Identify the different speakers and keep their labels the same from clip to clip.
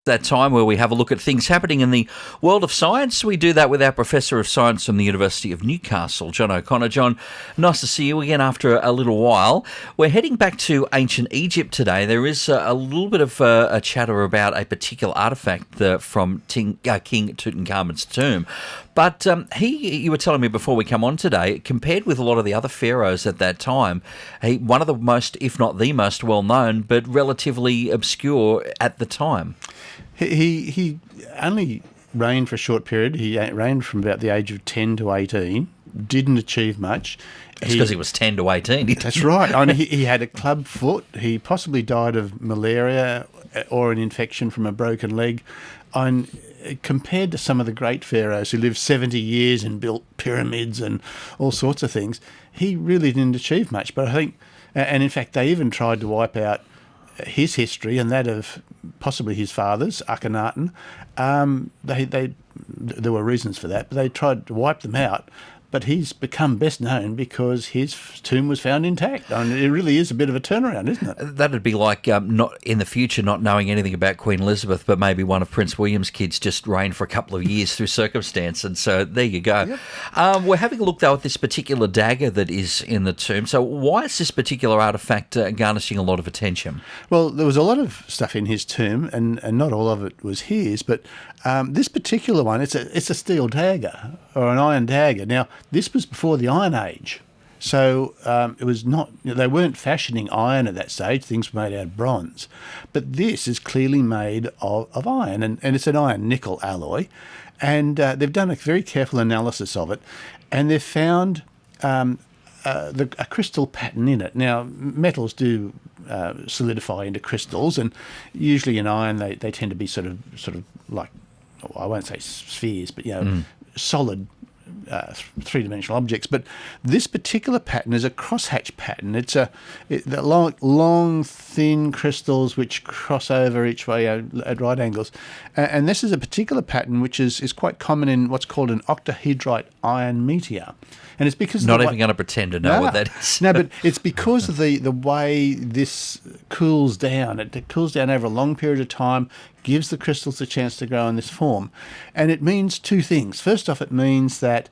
Speaker 1: That time where we have a look at things happening in the world of science. We do that with our Professor of Science from the University of Newcastle, John O'Connor. John, nice to see you again after a little while. We're heading back to ancient Egypt today. There is a little bit of a chatter about a particular artefact from King Tutankhamun's tomb. But you were telling me before we come on today, compared with a lot of the other pharaohs at that time, one of the most, if not the most well-known, but relatively obscure at the time.
Speaker 2: He only reigned for a short period. He reigned from about the age of 10 to 18, didn't achieve much.
Speaker 1: It's because he was 10 to 18.
Speaker 2: That's right. I mean, he had a club foot. He possibly died of malaria or an infection from a broken leg. And compared to some of the great pharaohs who lived 70 years and built pyramids and all sorts of things, he really didn't achieve much. But I think, and in fact, they even tried to wipe out his history and that of possibly his father's, Akhenaten. There were reasons for that, but they tried to wipe them out. But he's become best known because his tomb was found intact. I mean, it really is a bit of a turnaround, isn't it?
Speaker 1: That'd be like not in the future not knowing anything about Queen Elizabeth, but maybe one of Prince William's kids just reigned for a couple of years through circumstance. And so there you go. Yep. We're having a look, though, at this particular dagger that is in the tomb. So why is this particular artefact garnishing a lot of attention?
Speaker 2: Well, there was a lot of stuff in his tomb, and not all of it was his, but this particular one, it's a steel dagger or an iron dagger. Now, this was before the Iron Age, so it was not. They weren't fashioning iron at that stage. Things were made out of bronze, but this is clearly made of iron, and it's an iron nickel alloy, and they've done a very careful analysis of it, and they've found a crystal pattern in it. Now, metals do solidify into crystals, and usually in iron they tend to be sort of like, I won't say spheres, but solid three-dimensional objects. But this particular pattern is a crosshatch pattern. It's the long, thin crystals which cross over each way at right angles. And this is a particular pattern which is quite common in what's called an octahedrite iron meteor. And it's because
Speaker 1: not even going to pretend to know what that is.
Speaker 2: No, but it's because of the way this cools down. It cools down over a long period of time, gives the crystals a chance to grow in this form. And it means two things. First off, it means that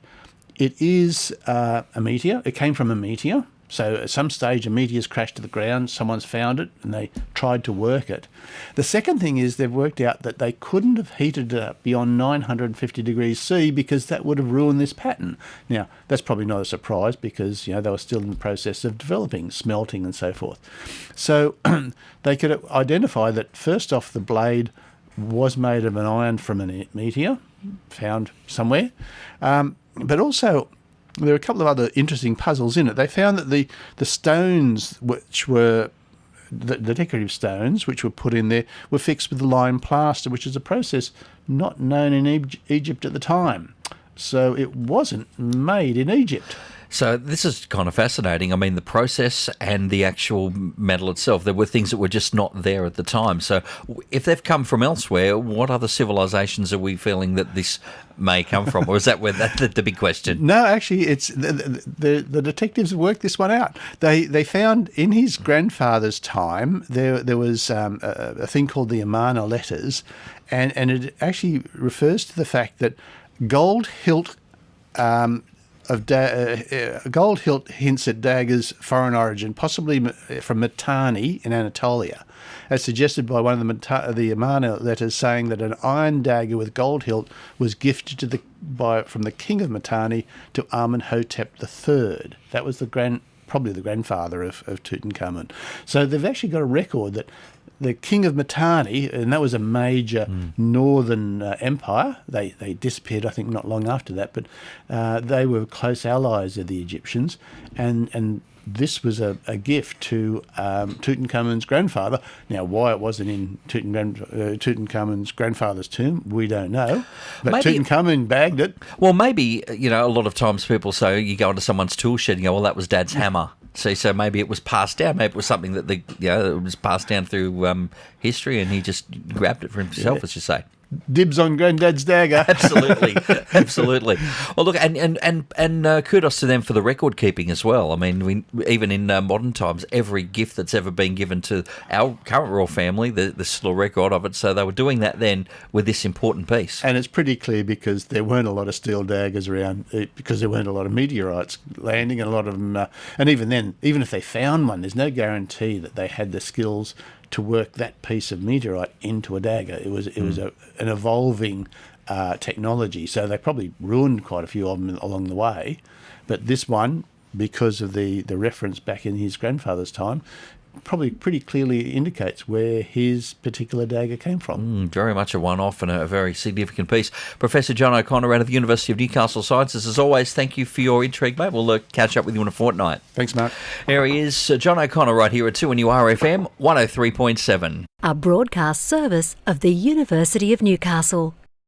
Speaker 2: it is a meteor. It came from a meteor. So at some stage, a meteor's crashed to the ground, someone's found it, and they tried to work it. The second thing is they've worked out that they couldn't have heated it up beyond 950 degrees C because that would have ruined this pattern. Now, that's probably not a surprise because, they were still in the process of developing, smelting and so forth. So they could identify that, first off, the blade was made of an iron from a meteor, found somewhere, but also there are a couple of other interesting puzzles in it. They found that the stones, which were the decorative stones, which were put in there, were fixed with lime plaster, which is a process not known in Egypt at the time. So it wasn't made in Egypt.
Speaker 1: So this is kind of fascinating. I mean, the process and the actual metal itself, there were things that were just not there at the time. So if they've come from elsewhere, what other civilizations are we feeling that this may come from? Or is that the big question?
Speaker 2: No, actually, it's the detectives have worked this one out. They found in his grandfather's time there was a thing called the Amarna letters, and it actually refers to the fact that gold hilt gold hilt hints at daggers' foreign origin, possibly from Mitanni in Anatolia, as suggested by one of the Amarna letters, saying that an iron dagger with gold hilt was gifted from the king of Mitanni to Amenhotep III. That was probably the grandfather of Tutankhamun. So they've actually got a record that the king of Mitanni, and that was a major northern empire. They disappeared, I think, not long after that, but they were close allies of the Egyptians, and this was a gift to Tutankhamun's grandfather. Now, why it wasn't in Tutankhamun's grandfather's tomb, we don't know. But Tutankhamun bagged it.
Speaker 1: Well, maybe, a lot of times people say you go into someone's tool shed and go, well, that was Dad's hammer. So maybe it was passed down. Maybe it was something that it was passed down through history, and he just grabbed it for himself, as you say.
Speaker 2: dibs on Granddad's dagger.
Speaker 1: Absolutely, absolutely. Well, look, and kudos to them for the record keeping as well. I mean, even in modern times, every gift that's ever been given to our current royal family, there's still a record of it. So they were doing that then with this important piece.
Speaker 2: And it's pretty clear because there weren't a lot of steel daggers around, because there weren't a lot of meteorites landing, and a lot of them. And even then, even if they found one, there's no guarantee that they had the skills to work that piece of meteorite into a dagger. It was an evolving technology, so they probably ruined quite a few of them along the way. But this one, because of the reference back in his grandfather's time, probably pretty clearly indicates where his particular dagger came from.
Speaker 1: Very much a one-off and a very significant piece. Professor John O'Connor out of the University of Newcastle Sciences, as always, thank you for your intrigue, mate. We'll catch up with you in a fortnight.
Speaker 2: Thanks, Mark.
Speaker 1: There he is, John O'Connor, right here at 2NURFM 103.7.
Speaker 3: A broadcast service of the University of Newcastle.